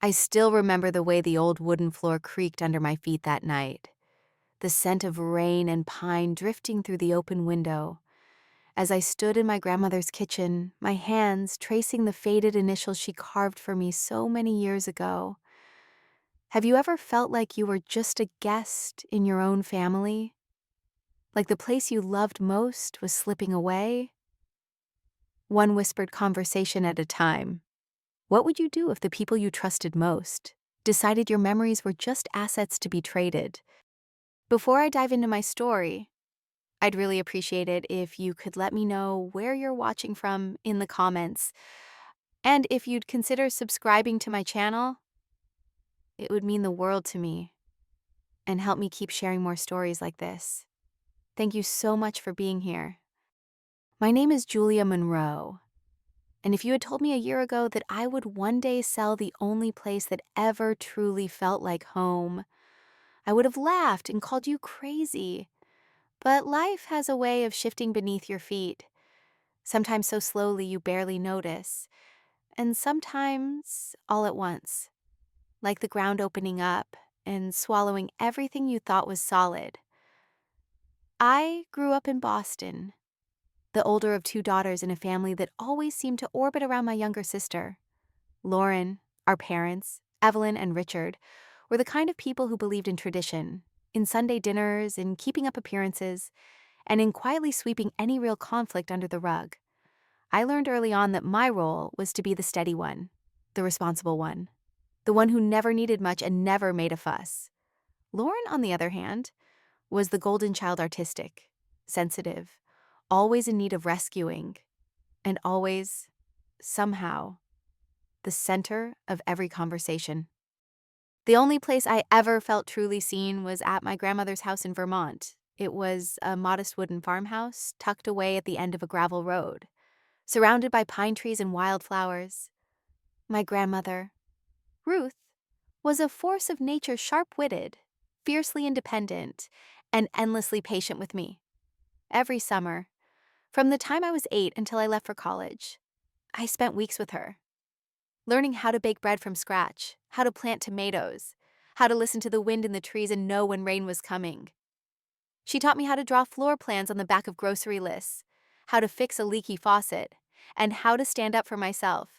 I still remember the way the old wooden floor creaked under my feet that night, the scent of rain and pine drifting through the open window. As I stood in my grandmother's kitchen, my hands tracing the faded initials she carved for me so many years ago. Have you ever felt like you were just a guest in your own family? Like the place you loved most was slipping away? One whispered conversation at a time. What would you do if the people you trusted most decided your memories were just assets to be traded? Before I dive into my story, I'd really appreciate it if you could let me know where you're watching from in the comments. And if you'd consider subscribing to my channel, it would mean the world to me and help me keep sharing more stories like this. Thank you so much for being here. My name is Julia Monroe, and if you had told me a year ago that I would one day sell the only place that ever truly felt like home, I would have laughed and called you crazy. But life has a way of shifting beneath your feet, sometimes so slowly you barely notice, and sometimes all at once, like the ground opening up and swallowing everything you thought was solid. I grew up in Boston, the older of two daughters in a family that always seemed to orbit around my younger sister. Lauren, our parents, Evelyn, and Richard were the kind of people who believed in tradition, in Sunday dinners, in keeping up appearances, and in quietly sweeping any real conflict under the rug. I learned early on that my role was to be the steady one, the responsible one, the one who never needed much and never made a fuss. Lauren, on the other hand, was the golden child artistic, sensitive, always in need of rescuing, and always, somehow, the center of every conversation. The only place I ever felt truly seen was at my grandmother's house in Vermont. It was a modest wooden farmhouse tucked away at the end of a gravel road, surrounded by pine trees and wildflowers. My grandmother, Ruth, was a force of nature, sharp-witted, fiercely independent, and endlessly patient with me. Every summer, from the time I was 8 until I left for college, I spent weeks with her, learning how to bake bread from scratch, how to plant tomatoes, how to listen to the wind in the trees and know when rain was coming. She taught me how to draw floor plans on the back of grocery lists, how to fix a leaky faucet, and how to stand up for myself,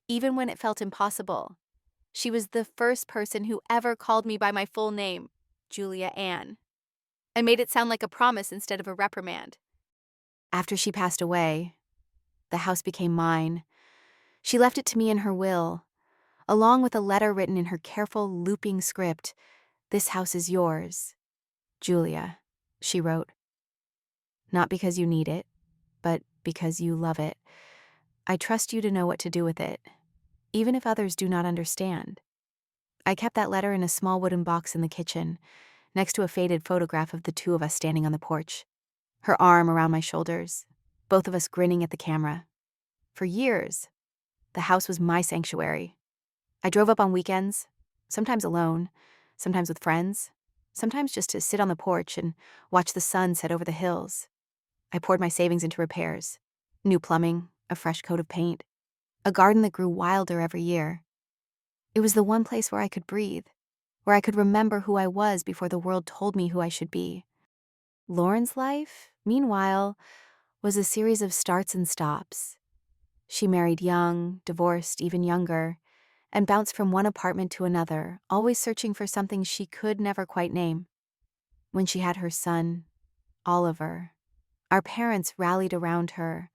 even when it felt impossible. She was the first person who ever called me by my full name, Julia Ann, and made it sound like a promise instead of a reprimand. After she passed away, the house became mine. She left it to me in her will, along with a letter written in her careful, looping script. "This house is yours, Julia," she wrote. "Not because you need it, but because you love it. I trust you to know what to do with it, even if others do not understand." I kept that letter in a small wooden box in the kitchen, next to a faded photograph of the two of us standing on the porch, her arm around my shoulders, both of us grinning at the camera. For years, the house was my sanctuary. I drove up on weekends, sometimes alone, sometimes with friends, sometimes just to sit on the porch and watch the sun set over the hills. I poured my savings into repairs, new plumbing, a fresh coat of paint, a garden that grew wilder every year. It was the one place where I could breathe, where I could remember who I was before the world told me who I should be. Lauren's life, meanwhile, was a series of starts and stops. She married young, divorced even younger, and bounced from one apartment to another, always searching for something she could never quite name. When she had her son, Oliver, our parents rallied around her,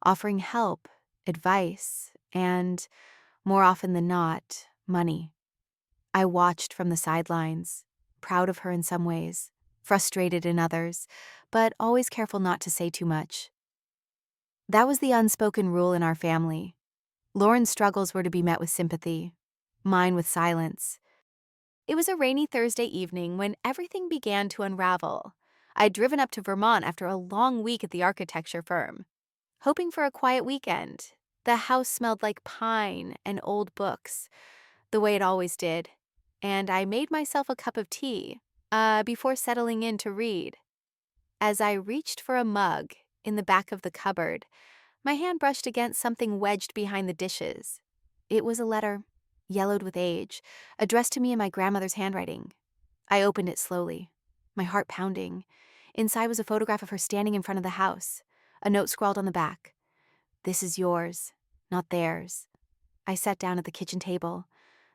offering help, advice, and, more often than not, money. I watched from the sidelines, proud of her in some ways, frustrated in others, but always careful not to say too much. That was the unspoken rule in our family. Lauren's struggles were to be met with sympathy, mine with silence. It was a rainy Thursday evening when everything began to unravel. I'd driven up to Vermont after a long week at the architecture firm, hoping for a quiet weekend. The house smelled like pine and old books, the way it always did, and I made myself a cup of tea before settling in to read. As I reached for a mug in the back of the cupboard, my hand brushed against something wedged behind the dishes. It was a letter, yellowed with age, addressed to me in my grandmother's handwriting. I opened it slowly, my heart pounding. Inside was a photograph of her standing in front of the house, a note scrawled on the back. "This is yours, not theirs." I sat down at the kitchen table,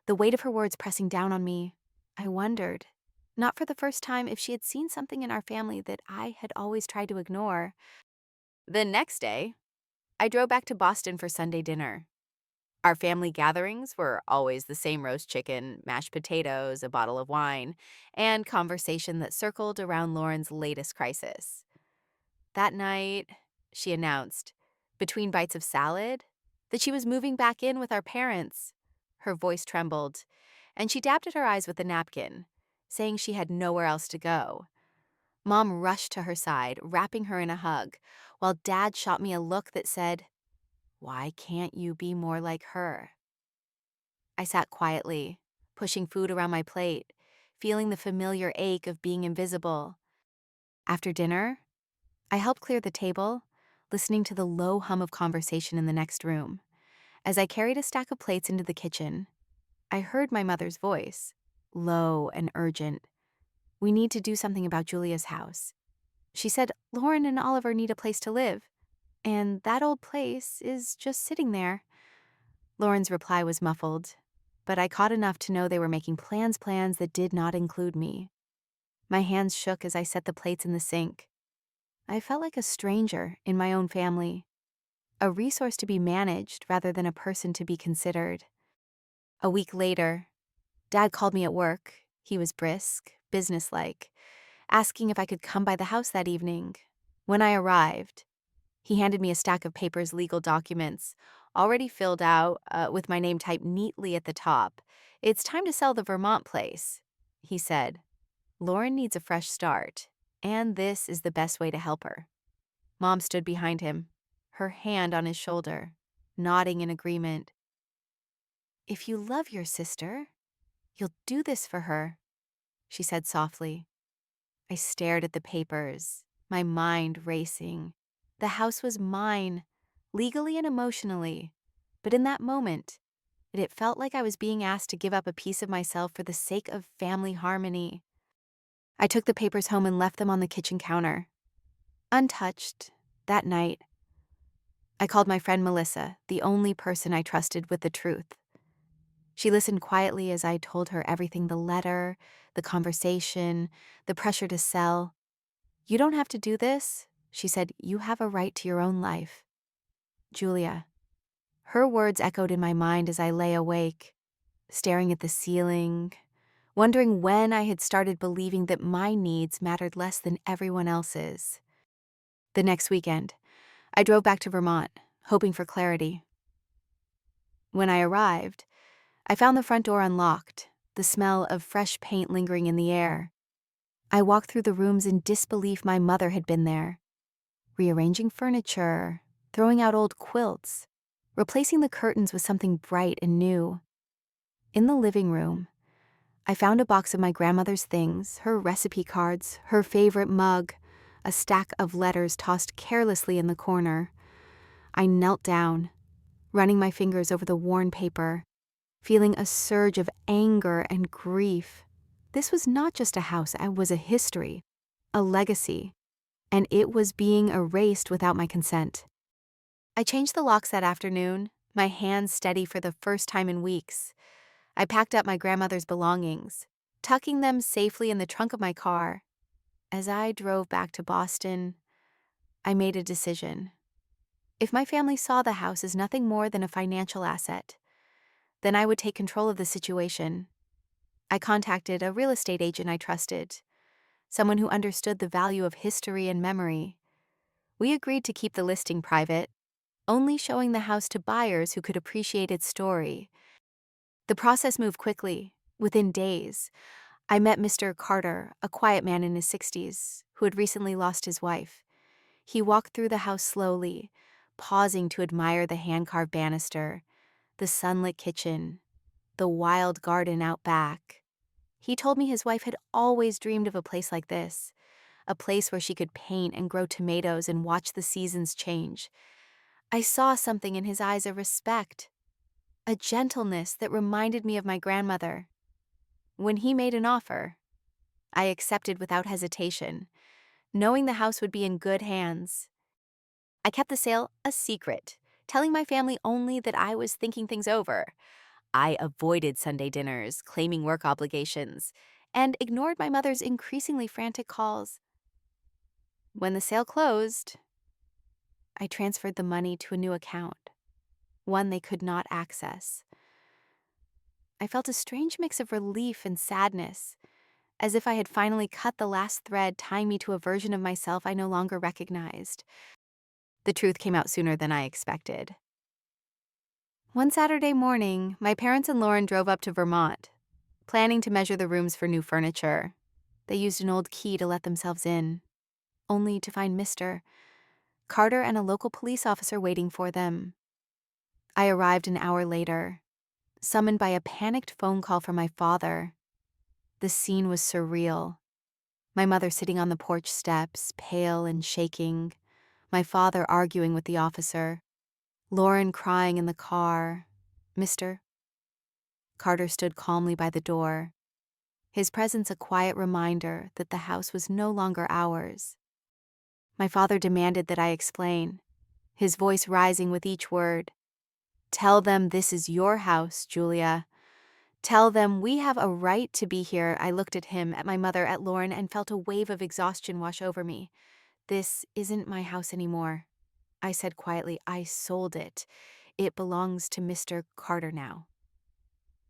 the weight of her words pressing down on me. I wondered, not for the first time, if she had seen something in our family that I had always tried to ignore. The next day, I drove back to Boston for Sunday dinner. Our family gatherings were always the same: roast chicken, mashed potatoes, a bottle of wine, and conversation that circled around Lauren's latest crisis. That night, she announced, between bites of salad, that she was moving back in with our parents. Her voice trembled, and she dabbed at her eyes with a napkin, saying she had nowhere else to go. Mom rushed to her side, wrapping her in a hug, while Dad shot me a look that said, "Why can't you be more like her?" I sat quietly, pushing food around my plate, feeling the familiar ache of being invisible. After dinner, I helped clear the table, listening to the low hum of conversation in the next room. As I carried a stack of plates into the kitchen, I heard my mother's voice, low and urgent. "We need to do something about Julia's house." She said Lauren and Oliver need a place to live, and that old place is just sitting there. Lauren's reply was muffled, but I caught enough to know they were making plans that did not include me. My hands shook as I set the plates in the sink. I felt like a stranger in my own family, a resource to be managed rather than a person to be considered. A week later, Dad called me at work. He was brisk, businesslike, asking if I could come by the house that evening. When I arrived, he handed me a stack of papers, legal documents, already filled out, with my name typed neatly at the top. "It's time to sell the Vermont place," he said. "Lauren needs a fresh start, and this is the best way to help her." Mom stood behind him, her hand on his shoulder, nodding in agreement. "If you love your sister, you'll do this for her," she said softly. I stared at the papers, my mind racing. The house was mine, legally and emotionally, but in that moment, it felt like I was being asked to give up a piece of myself for the sake of family harmony. I took the papers home and left them on the kitchen counter. Untouched, that night, I called my friend Melissa, the only person I trusted with the truth. She listened quietly as I told her everything: the letter, the conversation, the pressure to sell. "You don't have to do this," she said. "You have a right to your own life." Julia. Her words echoed in my mind as I lay awake, staring at the ceiling, wondering when I had started believing that my needs mattered less than everyone else's. The next weekend, I drove back to Vermont, hoping for clarity. When I arrived, I found the front door unlocked, the smell of fresh paint lingering in the air. I walked through the rooms in disbelief my mother had been there, rearranging furniture, throwing out old quilts, replacing the curtains with something bright and new. In the living room, I found a box of my grandmother's things: her recipe cards, her favorite mug, a stack of letters tossed carelessly in the corner. I knelt down, running my fingers over the worn paper, feeling a surge of anger and grief. This was not just a house, it was a history, a legacy, and it was being erased without my consent. I changed the locks that afternoon, my hands steady for the first time in weeks. I packed up my grandmother's belongings, tucking them safely in the trunk of my car. As I drove back to Boston, I made a decision. If my family saw the house as nothing more than a financial asset, then I would take control of the situation. I contacted a real estate agent I trusted, someone who understood the value of history and memory. We agreed to keep the listing private, only showing the house to buyers who could appreciate its story. The process moved quickly. Within days, I met Mr. Carter, a quiet man in his 60s, who had recently lost his wife. He walked through the house slowly, pausing to admire the hand-carved banister, the sunlit kitchen, the wild garden out back. He told me his wife had always dreamed of a place like this, a place where she could paint and grow tomatoes and watch the seasons change. I saw something in his eyes of respect, a gentleness that reminded me of my grandmother. When he made an offer, I accepted without hesitation, knowing the house would be in good hands. I kept the sale a secret, telling my family only that I was thinking things over. I avoided Sunday dinners, claiming work obligations, and ignored my mother's increasingly frantic calls. When the sale closed, I transferred the money to a new account, one they could not access. I felt a strange mix of relief and sadness, as if I had finally cut the last thread tying me to a version of myself I no longer recognized. The truth came out sooner than I expected. One Saturday morning, my parents and Lauren drove up to Vermont, planning to measure the rooms for new furniture. They used an old key to let themselves in, only to find Mr. Carter and a local police officer waiting for them. I arrived an hour later, summoned by a panicked phone call from my father. The scene was surreal. My mother sitting on the porch steps, pale and shaking. My father arguing with the officer. Lauren crying in the car. Mr. Carter stood calmly by the door, his presence a quiet reminder that the house was no longer ours. My father demanded that I explain, his voice rising with each word. "Tell them this is your house, Julia. Tell them we have a right to be here." I looked at him, at my mother, at Lauren, and felt a wave of exhaustion wash over me. "This isn't my house anymore," I said quietly. "I sold it. It belongs to Mr. Carter now."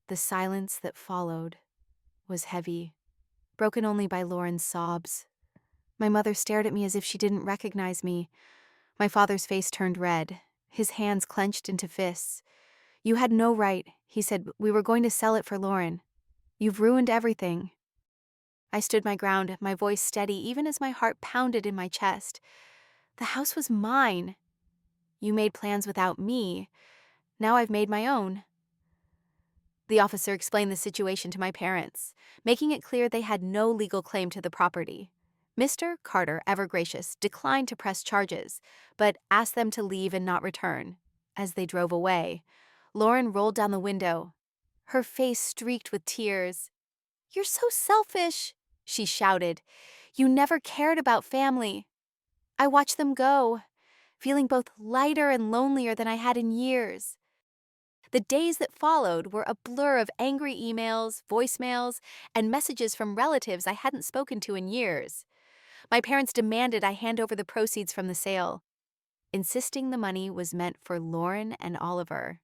The silence that followed was heavy, broken only by Lauren's sobs. My mother stared at me as if she didn't recognize me. My father's face turned red, his hands clenched into fists. "You had no right," he said. "We were going to sell it for Lauren. You've ruined everything." I stood my ground, my voice steady even as my heart pounded in my chest. "The house was mine. You made plans without me. Now I've made my own." The officer explained the situation to my parents, making it clear they had no legal claim to the property. Mr. Carter, ever gracious, declined to press charges, but asked them to leave and not return. As they drove away, Lauren rolled down the window, her face streaked with tears. "You're so selfish," she shouted. "You never cared about family." I watched them go, feeling both lighter and lonelier than I had in years. The days that followed were a blur of angry emails, voicemails, and messages from relatives I hadn't spoken to in years. My parents demanded I hand over the proceeds from the sale, insisting the money was meant for Lauren and Oliver.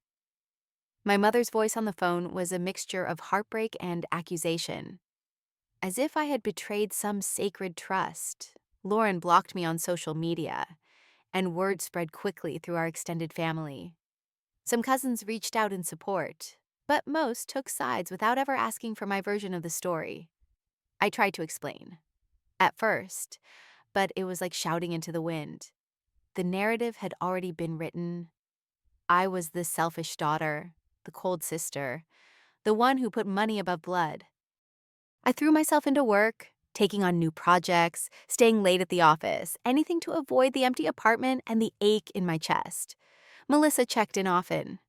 My mother's voice on the phone was a mixture of heartbreak and accusation. As if I had betrayed some sacred trust, Lauren blocked me on social media, and word spread quickly through our extended family. Some cousins reached out in support, but most took sides without ever asking for my version of the story. I tried to explain, at first, but it was like shouting into the wind. The narrative had already been written. I was the selfish daughter, the cold sister, the one who put money above blood. I threw myself into work, taking on new projects, staying late at the office, anything to avoid the empty apartment and the ache in my chest. Melissa checked in often,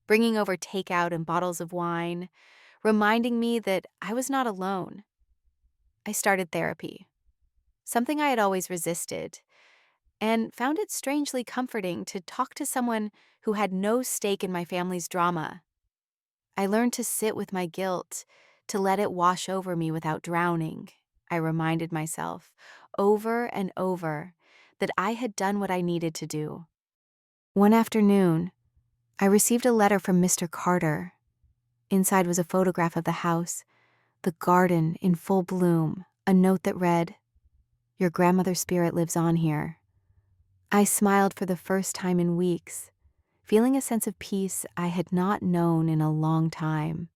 bringing over takeout and bottles of wine, reminding me that I was not alone. I started therapy, something I had always resisted, and found it strangely comforting to talk to someone who had no stake in my family's drama. I learned to sit with my guilt, to let it wash over me without drowning. I reminded myself, over and over, that I had done what I needed to do. One afternoon, I received a letter from Mr. Carter. Inside was a photograph of the house, the garden in full bloom, a note that read, "Your grandmother's spirit lives on here." I smiled for the first time in weeks, feeling a sense of peace I had not known in a long time.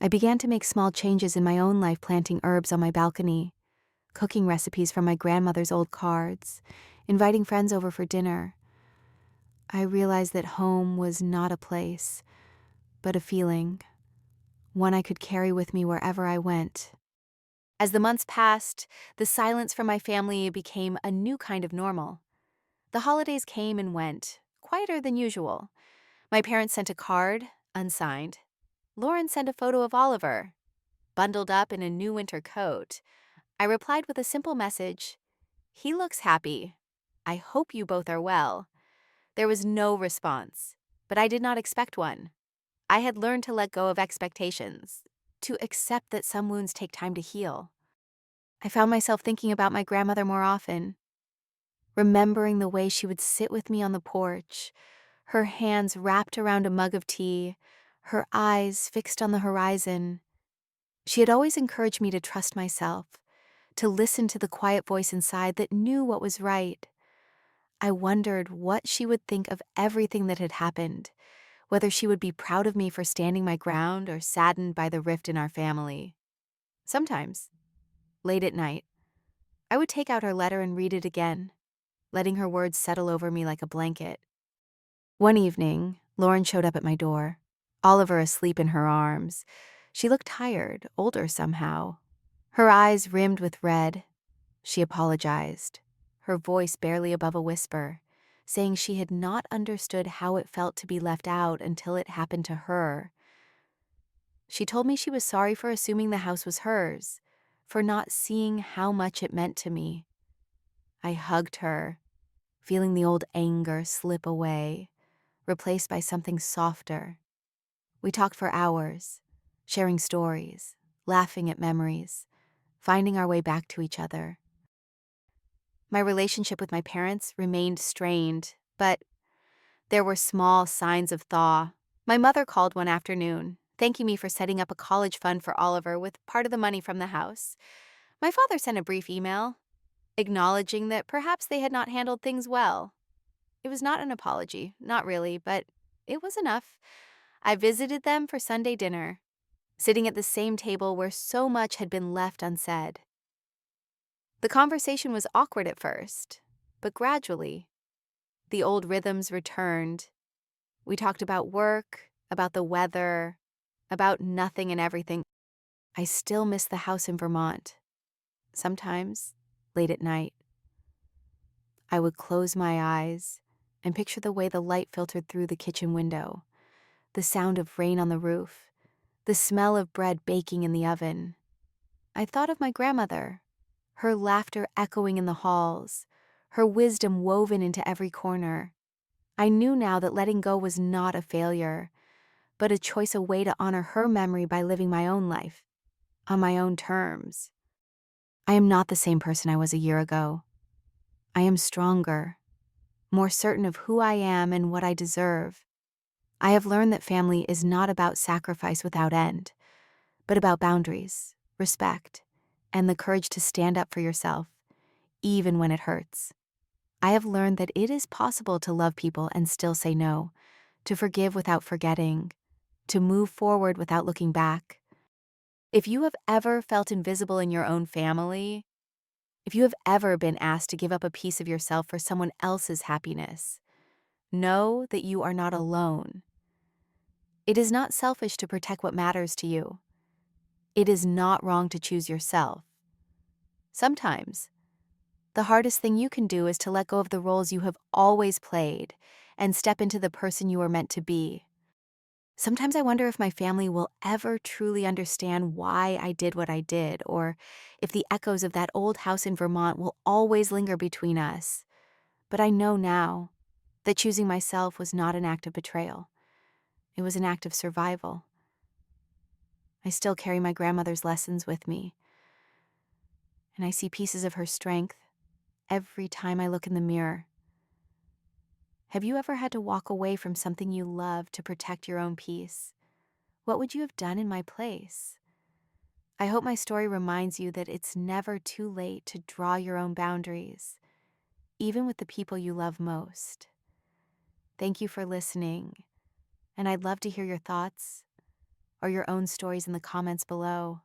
I began to make small changes in my own life, planting herbs on my balcony, cooking recipes from my grandmother's old cards, inviting friends over for dinner. I realized that home was not a place, but a feeling, one I could carry with me wherever I went. As the months passed, the silence from my family became a new kind of normal. The holidays came and went, quieter than usual. My parents sent a card, Unsigned. Lauren sent a photo of Oliver, bundled up in a new winter coat. I replied with a simple message: "He looks happy. I hope you both are well." There was no response, but I did not expect one. I had learned to let go of expectations, to accept that some wounds take time to heal. I found myself thinking about my grandmother more often, remembering the way she would sit with me on the porch, her hands wrapped around a mug of tea, her eyes fixed on the horizon. She had always encouraged me to trust myself, to listen to the quiet voice inside that knew what was right. I wondered what she would think of everything that had happened, whether she would be proud of me for standing my ground or saddened by the rift in our family. Sometimes, late at night, I would take out her letter and read it again, letting her words settle over me like a blanket. One evening, Lauren showed up at my door, Oliver asleep in her arms. She looked tired, older somehow. Her eyes rimmed with red. She apologized, her voice barely above a whisper, saying she had not understood how it felt to be left out until it happened to her. She told me she was sorry for assuming the house was hers, for not seeing how much it meant to me. I hugged her, feeling the old anger slip away, replaced by something softer. We talked for hours, sharing stories, laughing at memories, finding our way back to each other. My relationship with my parents remained strained, but there were small signs of thaw. My mother called one afternoon, thanking me for setting up a college fund for Oliver with part of the money from the house. My father sent a brief email, acknowledging that perhaps they had not handled things well. It was not an apology, not really, but it was enough. I visited them for Sunday dinner, sitting at the same table where so much had been left unsaid. The conversation was awkward at first, but gradually, the old rhythms returned. We talked about work, about the weather, about nothing and everything. I still miss the house in Vermont. Sometimes, late at night, I would close my eyes and picture the way the light filtered through the kitchen window, the sound of rain on the roof, the smell of bread baking in the oven. I thought of my grandmother, her laughter echoing in the halls, her wisdom woven into every corner. I knew now that letting go was not a failure, but a choice, a way to honor her memory by living my own life, on my own terms. I am not the same person I was a year ago. I am stronger, more certain of who I am and what I deserve. I have learned that family is not about sacrifice without end, but about boundaries, respect, and the courage to stand up for yourself, even when it hurts. I have learned that it is possible to love people and still say no, to forgive without forgetting, to move forward without looking back. If you have ever felt invisible in your own family, if you have ever been asked to give up a piece of yourself for someone else's happiness, know that you are not alone. It is not selfish to protect what matters to you. It is not wrong to choose yourself. Sometimes, the hardest thing you can do is to let go of the roles you have always played and step into the person you are meant to be. Sometimes I wonder if my family will ever truly understand why I did what I did, or if the echoes of that old house in Vermont will always linger between us. But I know now that choosing myself was not an act of betrayal. It was an act of survival. I still carry my grandmother's lessons with me, and I see pieces of her strength every time I look in the mirror. Have you ever had to walk away from something you love to protect your own peace? What would you have done in my place? I hope my story reminds you that it's never too late to draw your own boundaries, even with the people you love most. Thank you for listening, and I'd love to hear your thoughts or your own stories in the comments below.